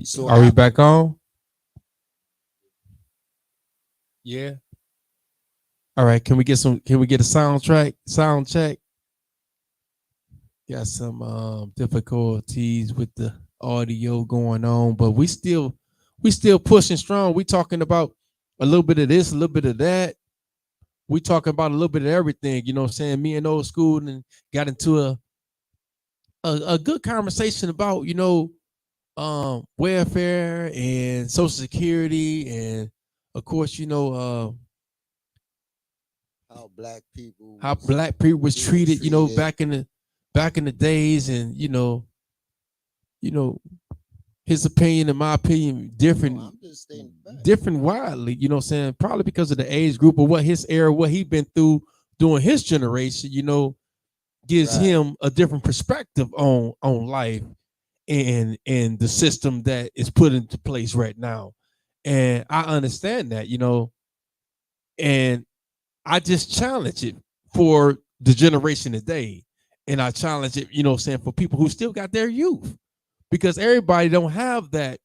So Are we after, back on? Yeah. All right. Can we get some? Can we get a soundtrack? Sound check. Got some difficulties with the audio going on, but we still pushing strong. We talking about a little bit of this, a little bit of that. We talking about a little bit of everything. You know what I'm saying? Me and old school and got into a good conversation about welfare and social security and of course how black people how was black people was being treated, treated. back in the days, and you know, his opinion and my opinion No, different I'm just stating the facts. different widely, what I'm saying? Probably because of the age group or what his era, what he been through during his generation, gives Right. him a different perspective on life and the system that is put into place right now. And I understand that, and I just challenge it for the generation today. And I challenge it, saying for people who still got their youth. Because everybody don't have that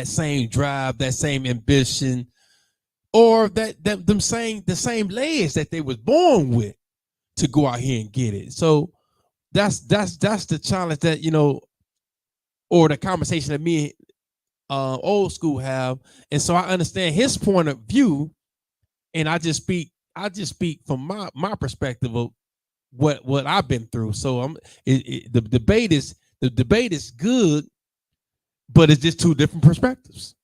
same drive, that same ambition, or that them saying the same legs that they was born with to go out here and get it. So that's the challenge that, or the conversation that me old school have. And so I understand his point of view, and I just speak from my perspective of what I've been through. So the debate is good, but it's just two different perspectives.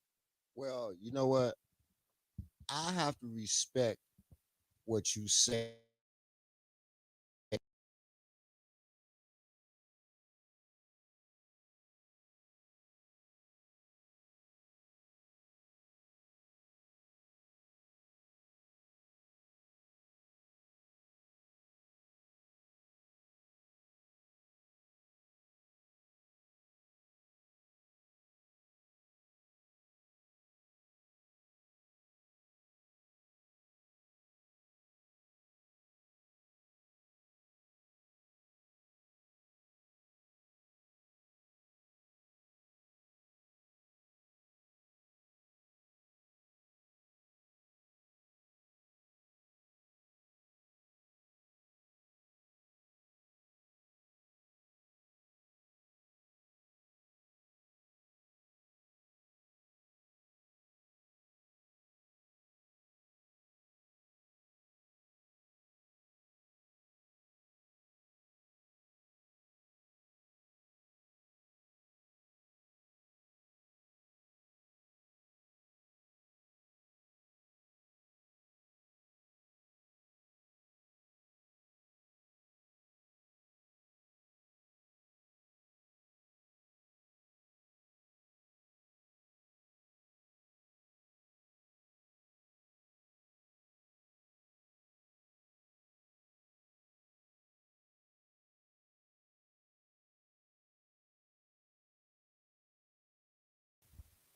Well, you know what? I have to respect what you say.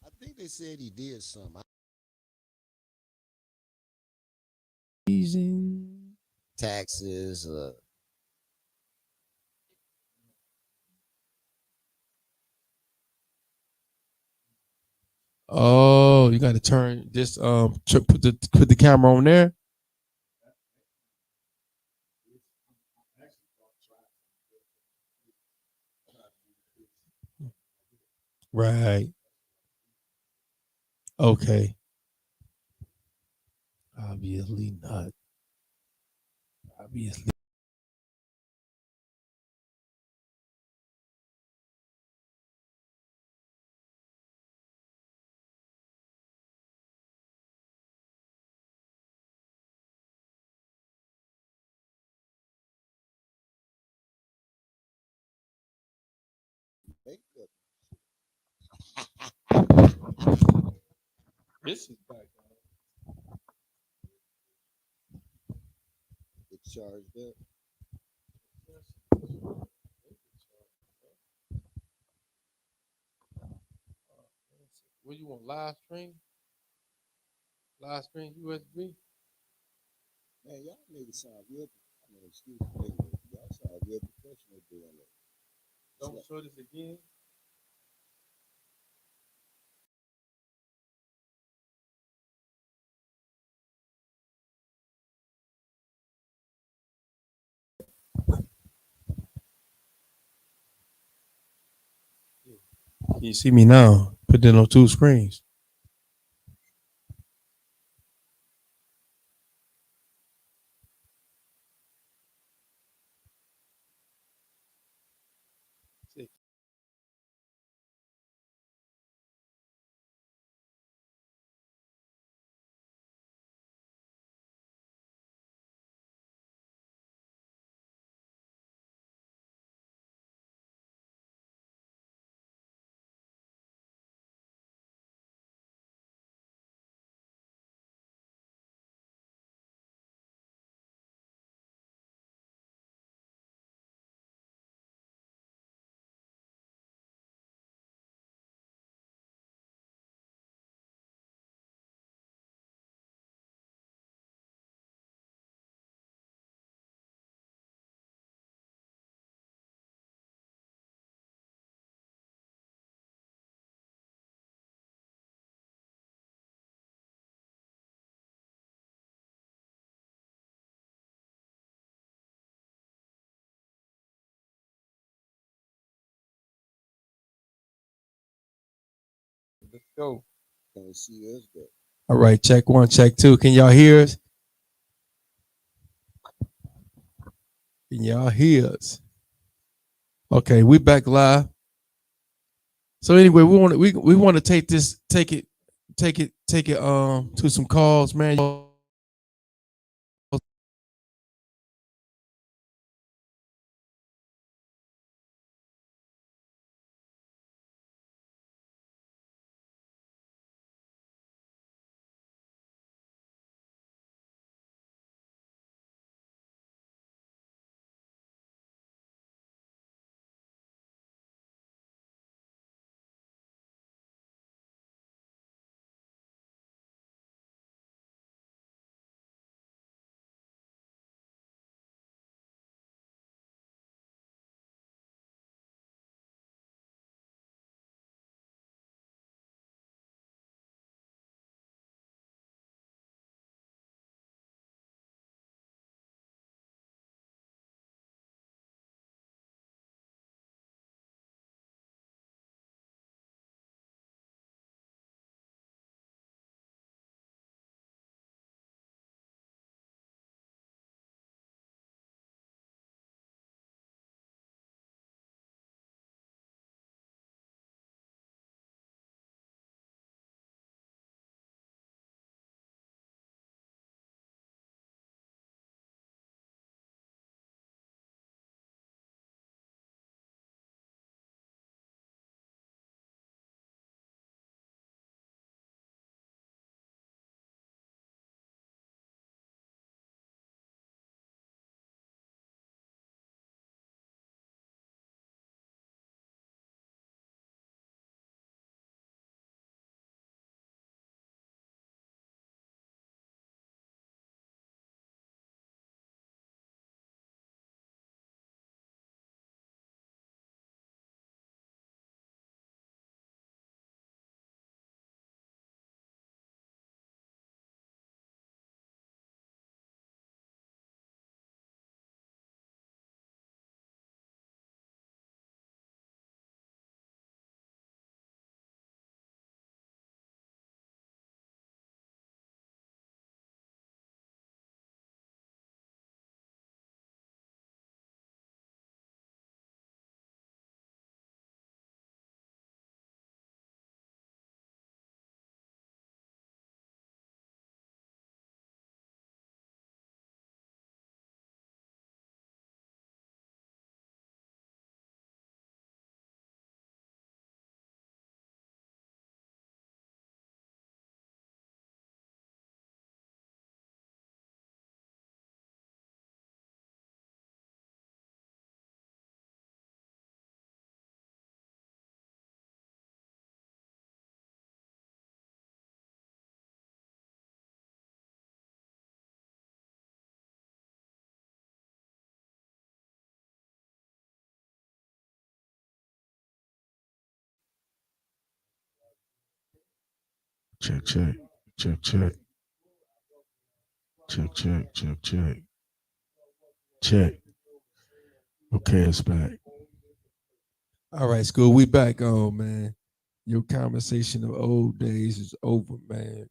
I think they said he did something. Taxes. Oh, you got to turn this put the camera on there. Right. Okay. Obviously not. Obviously. Makeup. This is back. Get charged up. What you want? Live stream? Live stream USB? Man, y'all niggas sound real. I mean, excuse me, nigga, y'all sound real professional doing it. It's Don't like, show this again. You see me now? Put it on two screens. Let's go. Can't see us, but All right, check one, check two. Can y'all hear us? Can y'all hear us? Okay, we back live. So anyway, we want to take it to some calls, man. Check, check, check, check, check, check, check, check, check. Okay, it's back. All right, school. We back on, man. Your conversation of old days is over, man.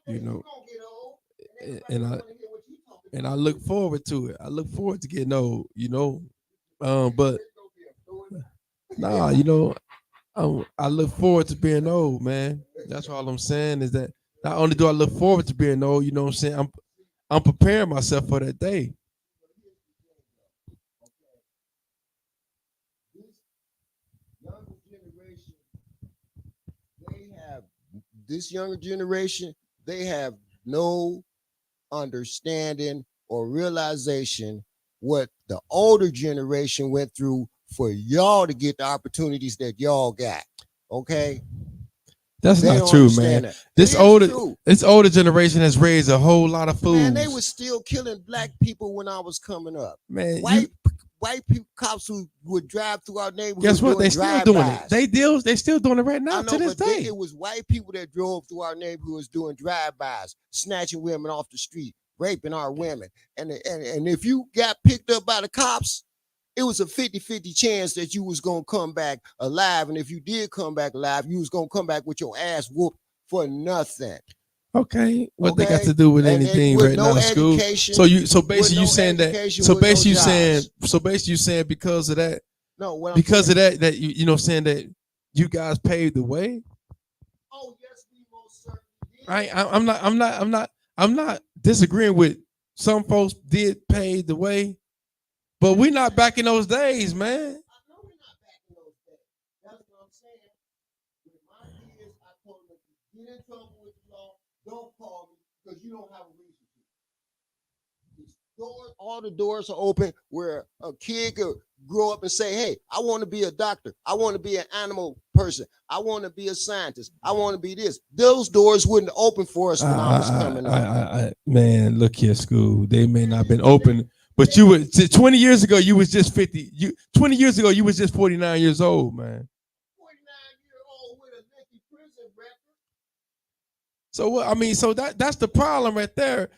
You know, and I look forward to it. I look forward to getting old. But nah, I look forward to being old, man. That's all I'm saying is that not only do I look forward to being old, you know what I'm saying? I'm preparing myself for that day. Younger generation, they have this younger generation, they have no understanding or realization what the older generation went through for y'all to get the opportunities that y'all got. Okay? That's They not don't true, man. understand that. It This is older true. this older generation has raised a whole lot of Man, they was fools. still killing black people when I was coming up. Man, you White people, cops who would drive through our guess neighborhood what? doing They still doing it. drive-bys. They still doing it right now I to know, this but day. it was white people that drove through our neighborhoods doing drive-bys, snatching women off the street, raping our women. And if you got picked up by the cops, it was a 50-50 chance that you was going to come back alive. And if you did come back alive, you was going to come back with your ass whooped for nothing. Okay, what they got Okay? to do with And anything with right no now? School. education, So with basically you no saying that. education, So with no basically you saying. jobs. So basically you saying because of that. No, what I'm Because saying. of that you know saying that you guys paved the way. Oh, yes, we most certainly I did. I'm not disagreeing with some folks did pave the way, but we not back in those days, man. I know we're not back in those days. That's what I'm saying. With my kids, I told them, if you get in trouble with the law, don't call me because you don't have a reason to. Doors, all the doors are open where a kid could grow up and say, hey, I want to be a doctor. I want to be an animal person. I want to be a scientist. I want to be this. Those doors wouldn't open for us when I was coming up. Man, look here, school. They may not have been open, but you were 20 years ago. You was just 50. 20 years ago, you was just 49 years old, man. 49-year-old with a lengthy prison record. So what? I mean, so that's the problem right there.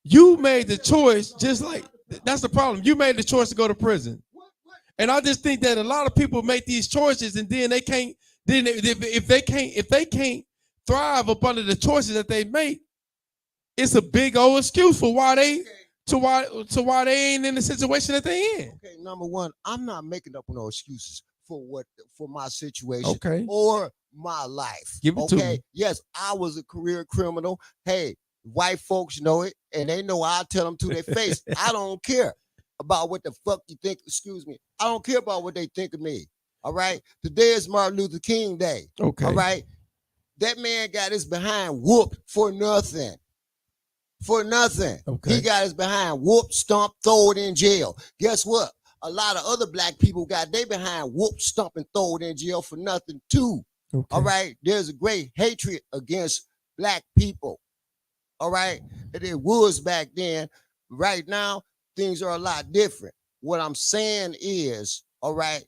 You made the choice, just like that's the problem. You made the choice to go to prison, and I just think that a lot of people make these choices, and then they can't. Then if they can't thrive up under the choices that they make, it's a big old excuse for why they why they ain't in the situation that they in. Okay, number one, I'm not making up no excuses for my situation Okay, or my life. give it to Okay, me. yes, I was a career criminal. Hey, white folks know it, and they know I tell them to their face. I don't care about what the fuck you think. Excuse me. I don't care about what they think of me. All right. Today is Martin Luther King Day. Okay. All right. That man got his behind whooped for nothing. For nothing. Okay. He got his behind whooped, stomped, thrown in jail. Guess what? A lot of other black people got their behind whooped, stomped, and thrown in jail for nothing too. Okay. All right. There's a great hatred against black people. All right. It was back then. Right now, things are a lot different. What I'm saying is, all right,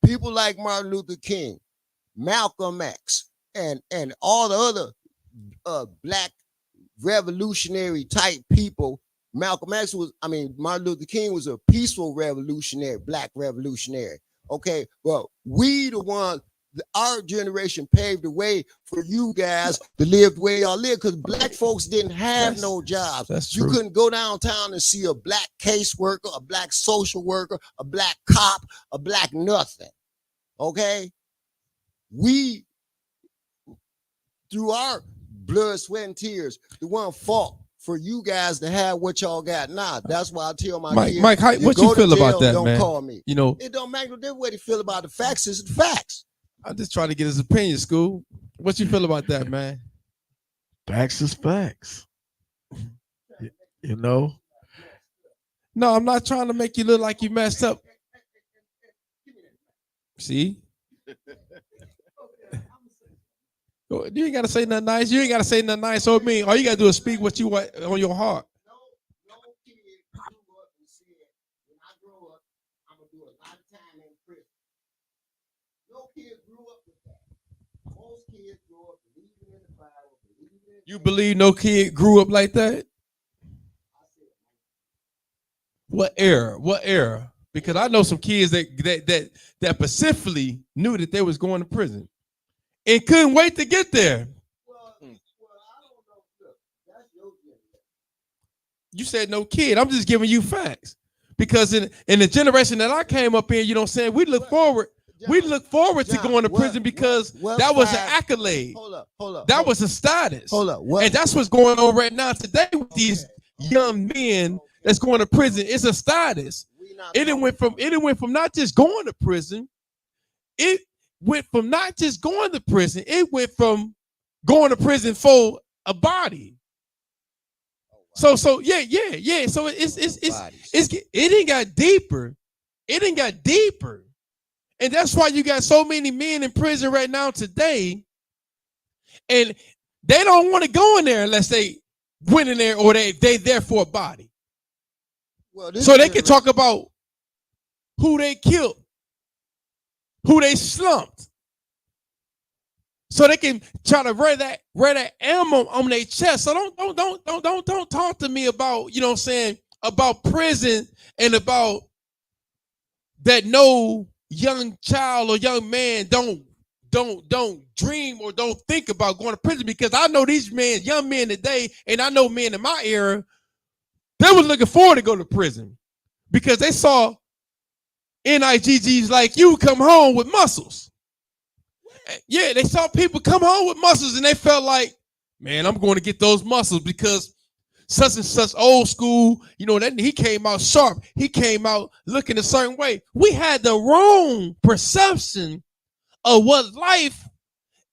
people like Martin Luther King, Malcolm X, and all the other black revolutionary type people. Malcolm X Martin Luther King was a peaceful revolutionary, black revolutionary. Okay, well, we the ones, our generation paved the way for you guys to live the way y'all live, because black folks didn't have no jobs. That's true. You couldn't go downtown and see a black caseworker, a black social worker, a black cop, a black nothing. Okay, we, through our blood, sweat, and tears, the one fought for you guys to have what y'all got now. That's why I tell my kids, Mike, what you feel about that, don't man? Call me. You know, it don't matter what they feel about the facts. It's the facts. I'm just trying to get his opinion, school. What you feel about that, man? Facts is facts. You know? No, I'm not trying to make you look like you messed up. See? You ain't got to say nothing nice. You ain't got to say nothing nice or mean. All you got to do is speak what you want on your heart. No kid grew up and said, when I grow up, I'm going to do a lot of time in prison. No kid grew up with that. Most kids grew up believing in the Bible, believing in You believe no kid grew up like that? What era? What era? Because I know some kids that specifically knew that they was going to prison. and couldn't wait to get there. Well, I don't know. Look, that's your generation. You said no kid. I'm just giving you facts. Because in the generation that I came up in, you know what I'm saying, we look forward to going to prison because that was an accolade. Hold up. That was a status. Hold up. And that's what's going on right now today with these young men that's going to prison. It's a status. It went from not just going to prison. It went from not just going to prison. It went from going to prison for a body. So yeah. So it ain't got deeper. It ain't got deeper. And that's why you got so many men in prison right now today. And they don't want to go in there unless they went in there or they there for a body. Well, so they can talk about who they killed, who they slumped. So they can try to wear that ammo on their chest. So don't talk to me about, you know what I'm saying, about prison and about that no young child or young man don't dream or don't think about going to prison, because I know these men, young men today, and I know men in my era, they were looking forward to go to prison because they saw NIGGs like you come home with muscles. Yeah, they saw people come home with muscles and they felt like, man, I'm going to get those muscles because such and such old school, you know, that he came out sharp. He came out looking a certain way. We had the wrong perception of what life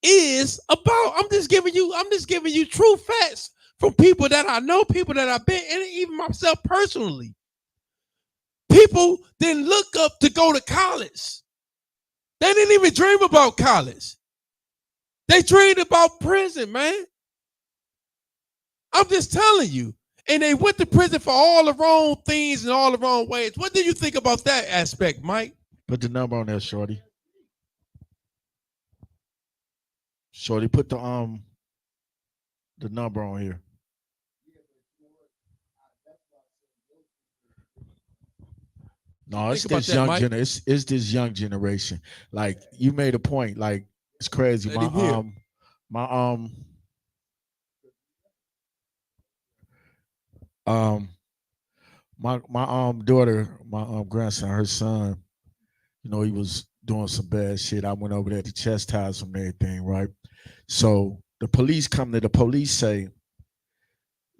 is about. I'm just giving you true facts from people that I know, people that I've been, and even myself personally. People didn't look up to go to college. They didn't even dream about college. They dreamed about prison, man. I'm just telling you. And they went to prison for all the wrong things and all the wrong ways. What do you think about that aspect, Mike? Put the number on there, Shorty. Shorty, put the number on here. No, it's this young generation. It's this young generation. Like you made a point. Like it's crazy. My daughter, my grandson, her son, you know, he was doing some bad shit. I went over there to chastise him and everything, right? So the police come to the police say,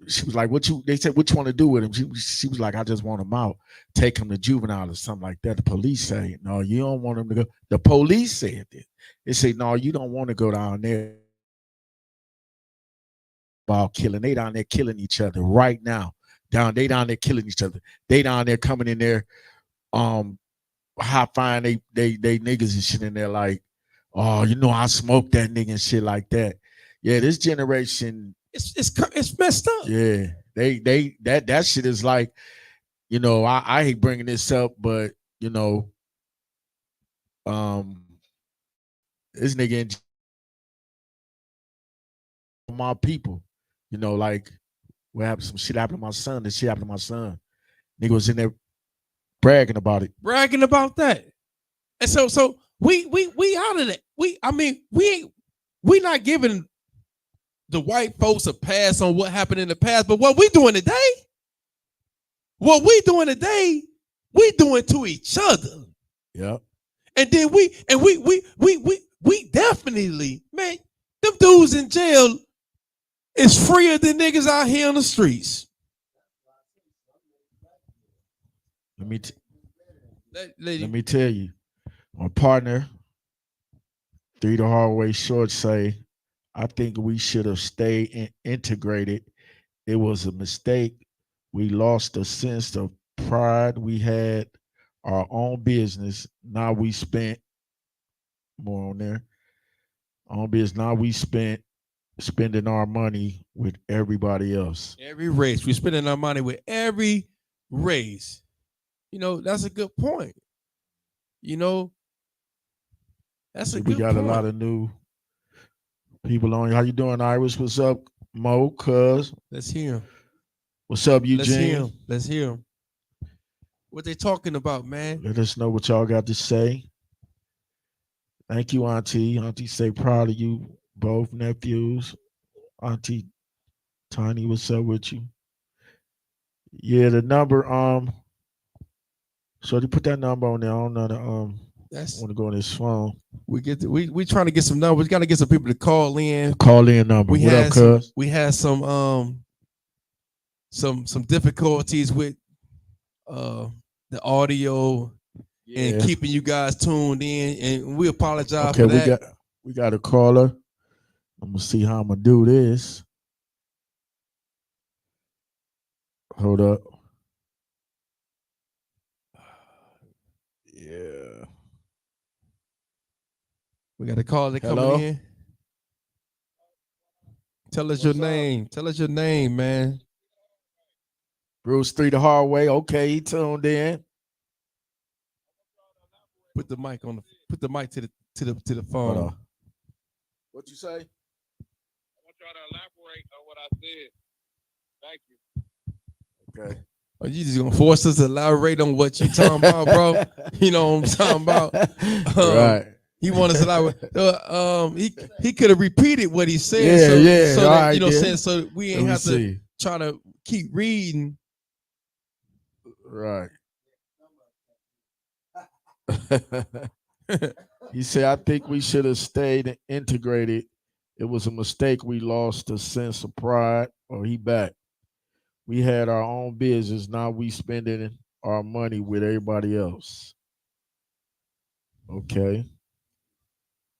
she was like, they said, what you want to do with him? She was like, I just want him out. Take him to juvenile or something like that. The police say, no, you don't want him to go. The police said that. They say, no, you don't want to go down there about killing. They down there killing each other right now. They down there killing each other. They down there coming in there, high fine they niggas and shit in there like, oh, you know, I smoked that nigga and shit like that. Yeah, this generation, it's messed up. Yeah, that shit is like, you know, I hate bringing this up, but you know, this nigga in my people, you know, like what happened? Some shit happened to my son. This shit happened to my son. Nigga was in there bragging about it, bragging about that, and so we out of that. We not giving the white folks a pass on what happened in the past, but what we doing today, we doing to each other. Yeah. And then we definitely, man, them dudes in jail is freer than niggas out here on the streets. Let me tell you, my partner, 3 the Hardway Short say, I think we should have stayed integrated. It was a mistake. We lost a sense of pride. We had our own business. Now we spent more on there. On business. Now we spending our money with everybody else. Every race. We're spending our money with every race. You know, that's a good point. You know, that's a good point. We got a lot of new people on. How you doing, Iris? What's up, Mo? Cuz. Let's hear him. What's up, Eugene? Let's hear him. What they talking about, man? Let us know what y'all got to say. Thank you, Auntie. Auntie say proud of you, both nephews. Auntie Tiny, what's up with you? Yeah, the number. So they put that number on there. I don't know. That's want to go on his phone. we trying to get some numbers. We got to get some people to call in. Call in number. What up, cuz? We had some difficulties with the audio and keeping you guys tuned in, and we apologize for that. We got a caller. I'm gonna see how I'm gonna do this. Hold up. Yeah. We got a caller coming in. Tell us your name. Tell us your name, man. Bruce 3 the Hardway. Okay, he tuned in. Put the mic to the phone. What you say? I want y'all to elaborate on what I said. Thank you. Okay. Are you just gonna force us to elaborate on what you talking about, bro? You know what I'm talking about? Right. He wanted us to elaborate. He could have repeated what he said. Yeah, So that, right, you know, saying so we ain't have to try to keep reading. Right. He said, I think we should have stayed integrated. It was a mistake. We lost a sense of pride, or he back. We had our own business. Now we spending our money with everybody else. Okay.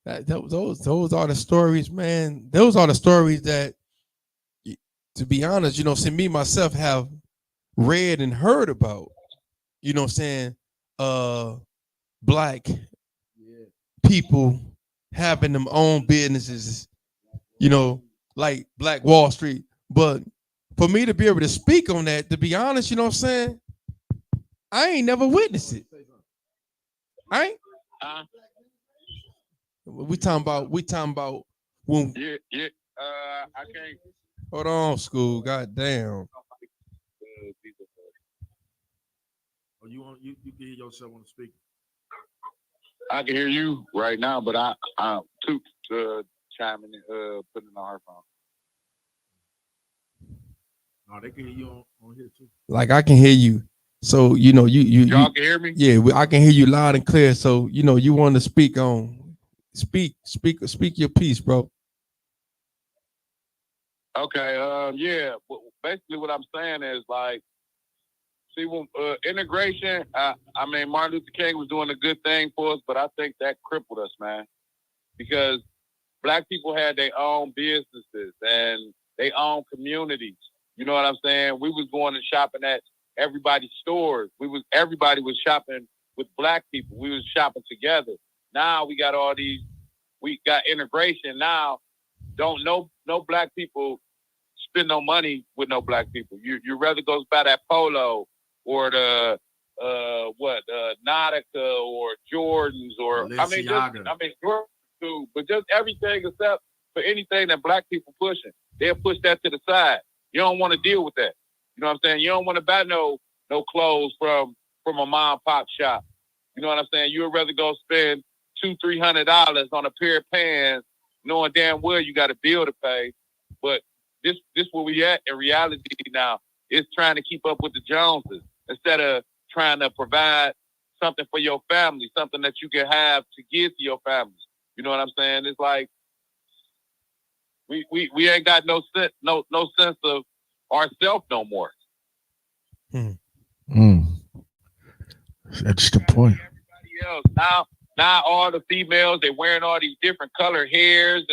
Those are the stories, man. Those are the stories that, to be honest, you know, see, me myself have read and heard about. You know what I'm saying? Black people having them own businesses, you know, like Black Wall Street. But for me to be able to speak on that, to be honest, you know what I'm saying? I ain't never witnessed it. I ain't. We talking about when. Yeah. I can't. Hold on, school. God damn. Oh, you can hear yourself on the speaker. I can hear you right now, but I'm chiming in, putting it on her phone. No, they can hear you on here too. Like I can hear you. So you know y'all can hear me. Yeah, I can hear you loud and clear. So you know you want to speak your piece, bro. Okay. Yeah. Basically, what I'm saying is like, see, when integration. I mean, Martin Luther King was doing a good thing for us, but I think that crippled us, man, because Black people had their own businesses and their own communities. You know what I'm saying? We was going and shopping at everybody's stores. Everybody was shopping with Black people. We was shopping together. Now we got we got integration. Now no Black people spend no money with no Black people. You rather go buy that polo or the Nautica or Jordans or Jordans too, but just everything except for anything that Black people pushing. They'll push that to the side. You don't want to deal with that. You know what I'm saying? You don't want to buy no clothes from a mom and pop shop. You know what I'm saying? You would rather go spend $200-300 on a pair of pants, knowing damn well you got a bill to pay. But this where we at in reality now is trying to keep up with the Joneses instead of trying to provide something for your family, something that you can have to give to your family. You know what I'm saying? It's like we ain't got no sense of ourselves no more. That's the point. Everybody else now all the females, they wearing all these different color hairs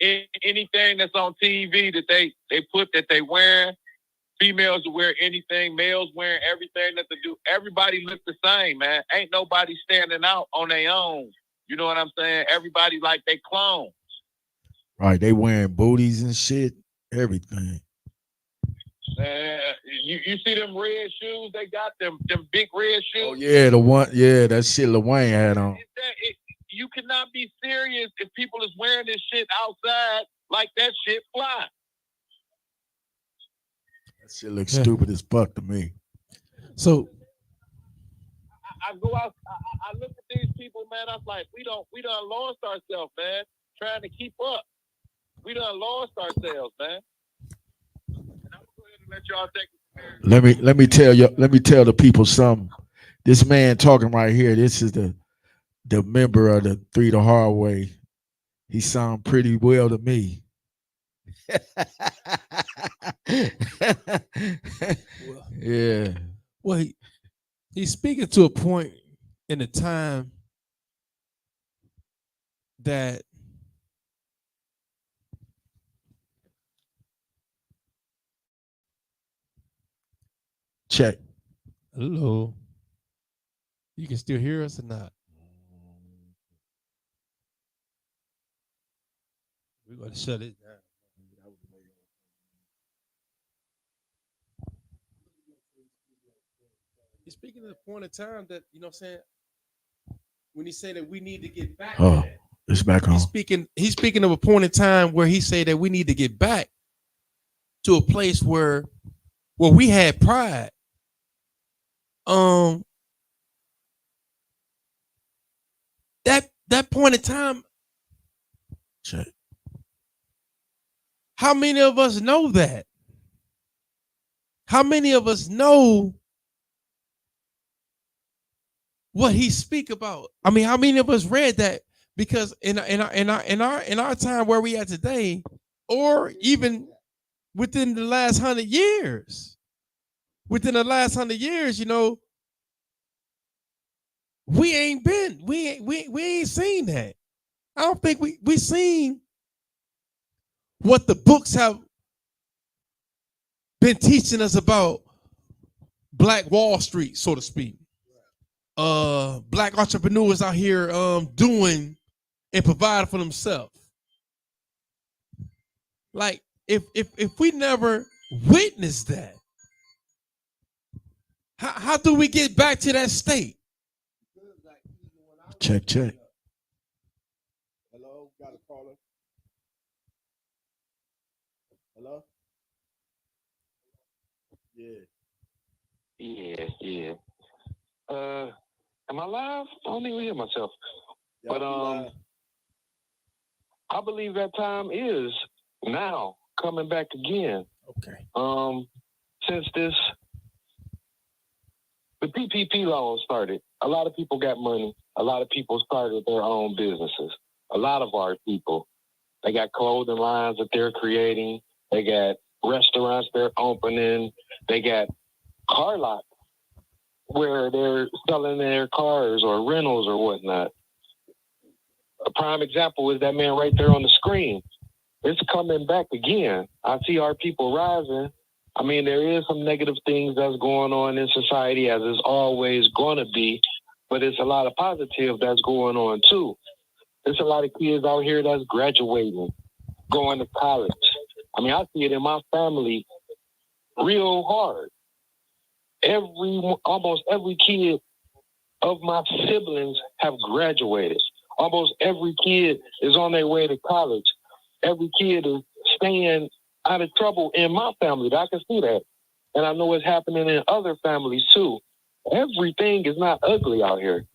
and anything that's on TV that they put that they wearing. Females will wear anything, males wearing everything that they do. Everybody looks the same, man. Ain't nobody standing out on their own. You know what I'm saying? Everybody like they clones. Right, they wearing booties and shit, everything. You see them red shoes? They got them big red shoes. Oh yeah, that shit Lil Wayne had on. You cannot be serious if people is wearing this shit outside like that shit fly. That shit looks stupid as fuck to me. So I go out, I look at these people, man, I was like, we done lost ourselves, man, trying to keep up. We done lost ourselves, man. And I'm going to let y'all take it. Let me tell the people something. This man talking right here, this is the member of the Three the Hardway. He sound pretty well to me. Yeah. Well, he's speaking to a point in the time that check. Hello. You can still hear us or not? We're going to shut it down. He's speaking at a point in time that, you know what I'm saying, when he say that we need to get back to that. It's back on. He's speaking of a point in time where he say that we need to get back to a place where we had pride. That point in time, check. How many of us know that? How many of us know what he speak about? I mean, how many of us read that? Because in our time where we at today, or even within the last 100 years, you know, we ain't seen that. I don't think we seen what the books have been teaching us about Black Wall Street, so to speak. Black entrepreneurs out here doing and providing for themselves. Like if we never witnessed that, how do we get back to that state? Check. Hello, got a caller. Hello? Yeah. Am I live? I don't even hear myself. Yeah, but I believe that time is now coming back again. Okay. Since the PPP loan started, a lot of people got money. A lot of people started their own businesses. A lot of our people, they got clothing lines that they're creating. They got restaurants they're opening. They got car lots where they're selling their cars or rentals or whatnot. A prime example is that man right there on the screen. It's coming back again. I see our people rising. I mean, there is some negative things that's going on in society, as is always going to be, but it's a lot of positive that's going on too. There's a lot of kids out here that's graduating, going to college. I mean, I see it in my family real hard. Almost every kid of my siblings have graduated. Almost every kid is on their way to college. Every kid is staying out of trouble in my family. I can see that. And I know it's happening in other families too. Everything is not ugly out here.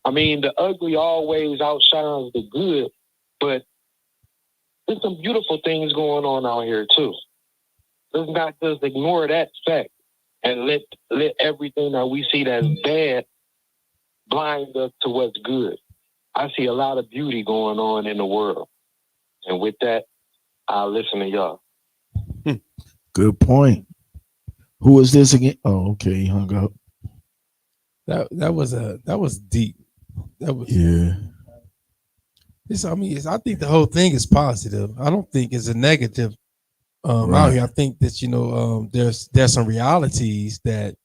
I mean, the ugly always outshines the good, but there's some beautiful things going on out here too. Let's not just ignore that fact and let everything that we see that's bad blind us to what's good. I see a lot of beauty going on in the world. And with that, I'll listen to y'all. Good point. Who is this again? Oh, okay, he hung up. That was deep. That was I think the whole thing is positive. I don't think it's a negative out here. I think that there's some realities that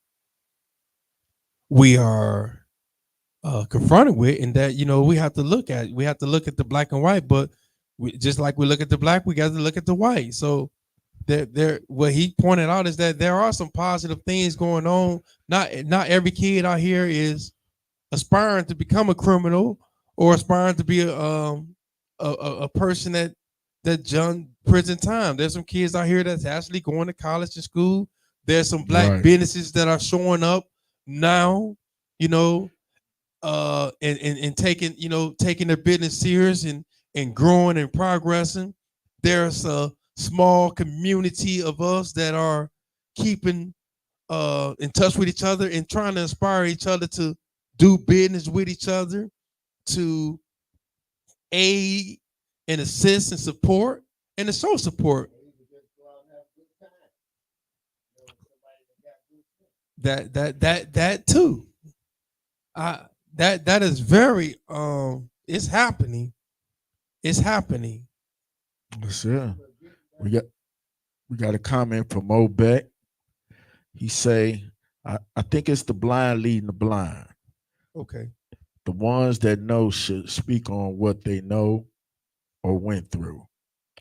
we are confronted with, and that we have to look at. We have to look at the black and white, but just like we look at the black, we got to look at the white. So what he pointed out is that there are some positive things going on. Not every kid out here is aspiring to become a criminal or aspiring to be a person that done prison time. There's some kids out here that's actually going to college and school. There's some black businesses that are showing up now. and taking taking their business serious and growing and progressing. There's a small community of us that are keeping in touch with each other and trying to inspire each other to do business with each other, to aid and assist and support and to show support. That too. That is very it's happening. It's happening. Yes, yeah. We got a comment from Mo Beck. He say, I think it's the blind leading the blind. Okay. The ones that know should speak on what they know or went through.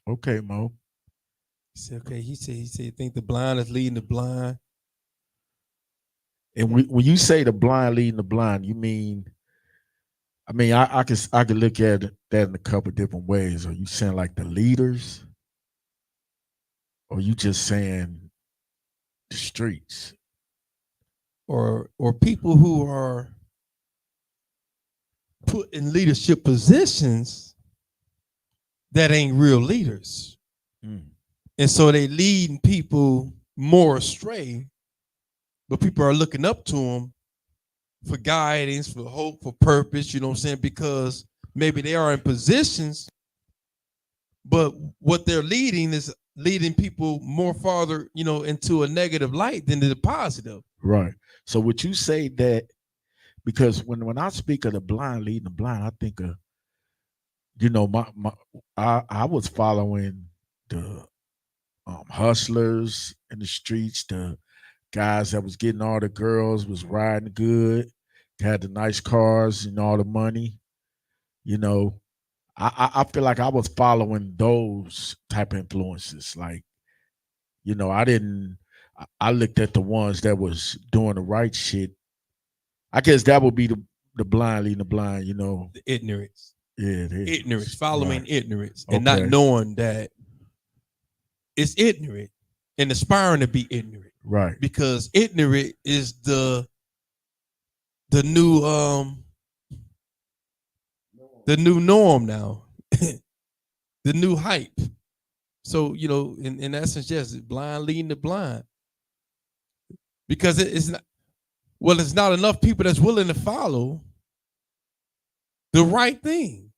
Okay, Mo. He said, think the blind is leading the blind. And when you say the blind leading the blind, you mean, I could look at that in a couple of different ways. Are you saying like the leaders? Or you just saying the streets? Or people who are put in leadership positions that ain't real leaders. Mm. And so they leading people more astray, but people are looking up to them for guidance, for hope, for purpose, you know what I'm saying? Because maybe they are in positions, but what they're leading is leading people more farther, into a negative light than the positive. Right. So would you say that, because when I speak of the blind leading the blind, I think of, I was following the hustlers in the streets, the guys that was getting all the girls, was riding good, had the nice cars and all the money. I feel like I was following those type of influences. Like, I looked at the ones that was doing the right shit. I guess that would be the blind leading the blind, The ignorance. Yeah, ignorance, following ignorance, and not knowing that it's ignorant and aspiring to be ignorant. Right. Because ignorant is the new norm now. The new hype. So, in essence, yes, blind leading the blind. Because it's not enough people that's willing to follow the right thing.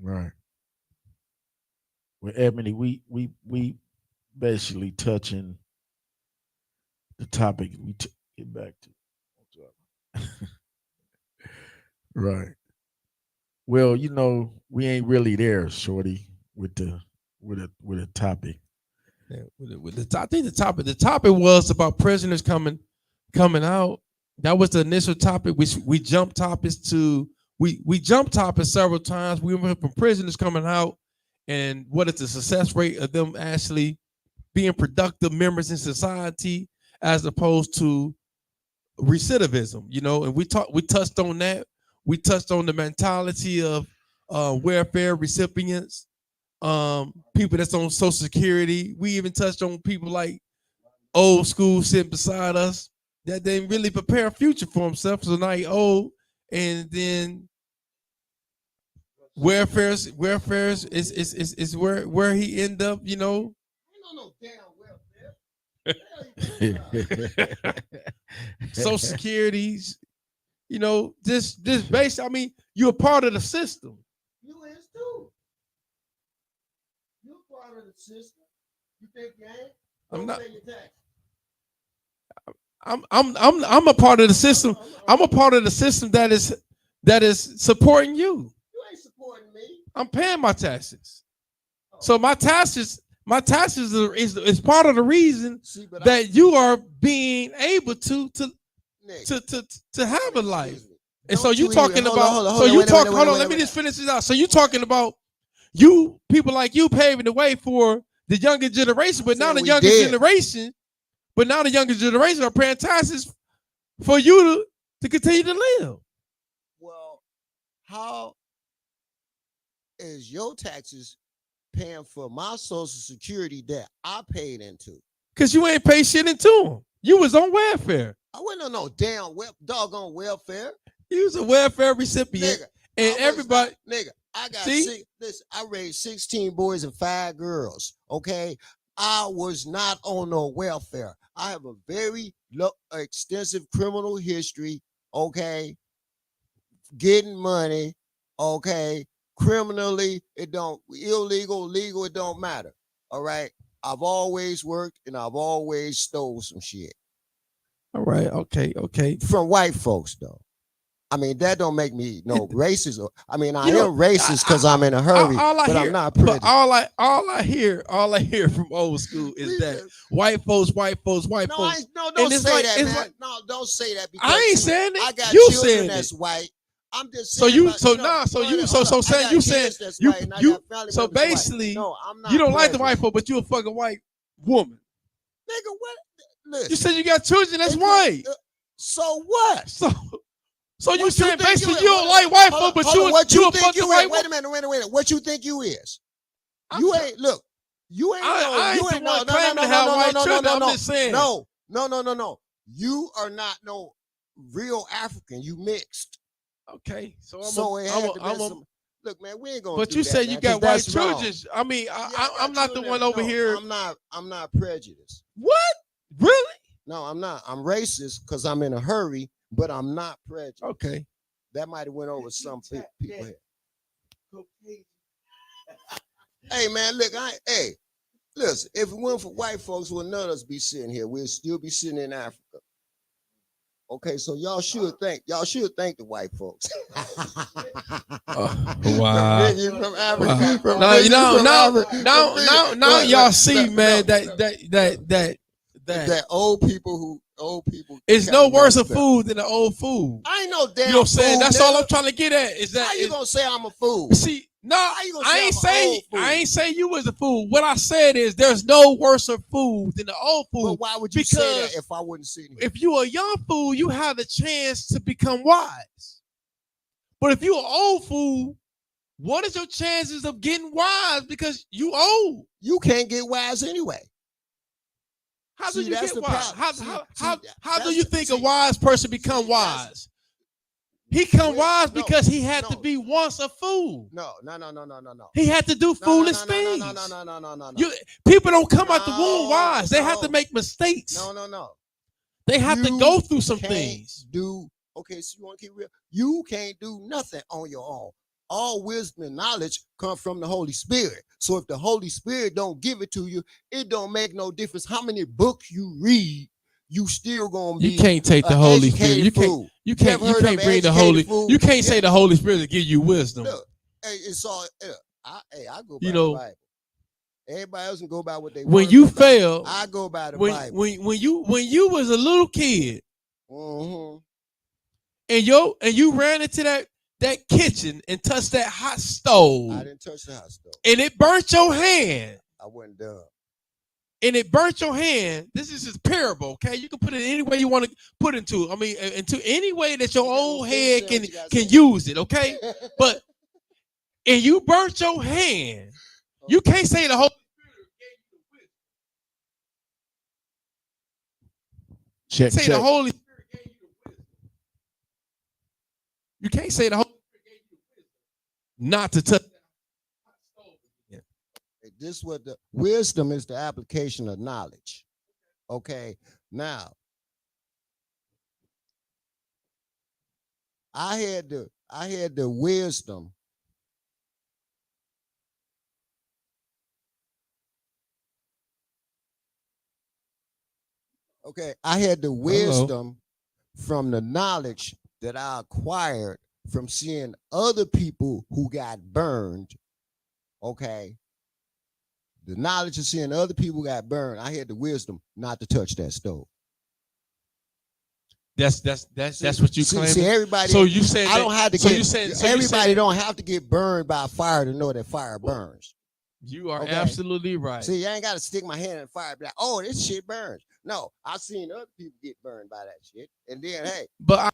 Right. Well, Ebony, we basically touching the topic we get back to. Right. Well, we ain't really there, Shorty, with the topic. Yeah, I think the topic was about prisoners coming out. That was the initial topic. We jumped topics to we jumped topics several times. We went from prisoners coming out and what is the success rate of them actually being productive members in society as opposed to recidivism, and we touched on that. We touched on the mentality of welfare recipients, people that's on Social Security. We even touched on people like old school sitting beside us that didn't really prepare a future for himself. So now he old, and then welfare is where he end up, I don't know damn welfare. Social Securities, this base. You're a part of the system. You is too. You're part of the system. You think you ain't? I'm not. Pay your tax. I'm a part of the system. I'm a part of the system that is supporting you. You ain't supporting me. I'm paying my taxes. So my taxes is part of the reason that you are being able to have a life. And so you talking about hold on, let me just finish this out. So you talking about you people like you paving the way for the younger generation, but now the younger generation are paying taxes for you to continue to live. Well, how is your taxes paying for my Social Security that I paid into? Because you ain't paid shit into them. You was on welfare. I wasn't on no damn doggone welfare. You was a welfare recipient, Nigga, and everybody. Nigga, I got See? listen, I raised 16 boys and 5 girls. Okay. I was not on no welfare. I have a very extensive criminal history. Okay. Getting money. Okay. Criminally, it don't illegal, legal, it don't matter. All right. I've always worked and I've always stole some shit. All right. Okay. From white folks though. I mean, that don't make me no racist. I mean, I am racist because I'm in a hurry, but I'm not prejudiced. All I hear from old school is that white folks. No, don't say that, man. No, don't say that. Because I ain't saying it. I got you children that's white. I'm just saying. So basically, no, I'm not. You don't like the white folk, but you a fucking white woman. Nigga, what? Listen, you said you got children that's white. So what? So you saying basically you don't like white folk, but you a fucking white woman? Wait a minute. What you think you is? You ain't look. You ain't no. I'm just saying. No. You are not no real African. You mixed. Okay, look, man, we ain't gonna. But you said you got white children. I mean, I'm not the one over here. I'm not prejudiced. What? Really? No, I'm not. I'm racist because I'm in a hurry, but I'm not prejudiced. Okay, that might have went over some people here. Hey, man, look, listen. If it weren't for white folks, well, none of us be sitting here. We'll still be sitting in Africa. Okay, so y'all should thank the white folks. Wow. From Africa. Now y'all see, man, that old people. It's no worse of food than the old food. I ain't no damn. You know what I'm saying? Food, that's nigga. all I'm trying to get at. Is that how you gonna say I'm a fool? See, no, I ain't saying you was a fool. What I said is there's no worse of food than the old food. But why would you say that if I wouldn't see it? If you a young fool, you have the chance to become wise. But if you an old fool, what is your chances of getting wise because you old? You can't get wise anyway. How do you get wise? How do you think a wise person become wise? He come wise because he had to be once a fool. No. He had to do foolish things. No. People don't come out the womb wise. They have to make mistakes. No. They have to go through some things. Okay, so you want to keep real? You can't do nothing on your own. All wisdom and knowledge come from the Holy Spirit. So if the Holy Spirit don't give it to you, it don't make no difference how many books you read. You still gonna be. You can't take the Holy Spirit. You can't bring the Holy. You can't say the Holy Spirit to give you wisdom. Look, it's all. I go by the Bible. Everybody else can go by what they want. When you fail, I go by the Bible. When you was a little kid, mm-hmm. and you ran into that kitchen and touched that hot stove. I didn't touch the hot stove. And it burnt your hand. I wasn't dumb. And it burnt your hand. This is just parable, okay? You can put it any way you want to put into. I mean, into any way that your old head can use it, okay? But and you burnt your hand. You can't say the Holy Spirit gave you the wisdom. The Holy Spirit gave you the wisdom. You can't say the Holy Spirit gave you the wisdom not to touch. This what the wisdom is, the application of knowledge. Okay, now I had the wisdom. Okay, I had the wisdom from the knowledge that I acquired from seeing other people who got burned. Okay. The knowledge of seeing other people got burned, I had the wisdom not to touch that stove. That's what you claim. See, everybody. So you said I don't have to get. So everybody don't have to get burned by fire to know that fire burns. You are absolutely right. See, I ain't got to stick my hand in the fire and be like, oh, this shit burns. No, I've seen other people get burned by that shit, and then hey. But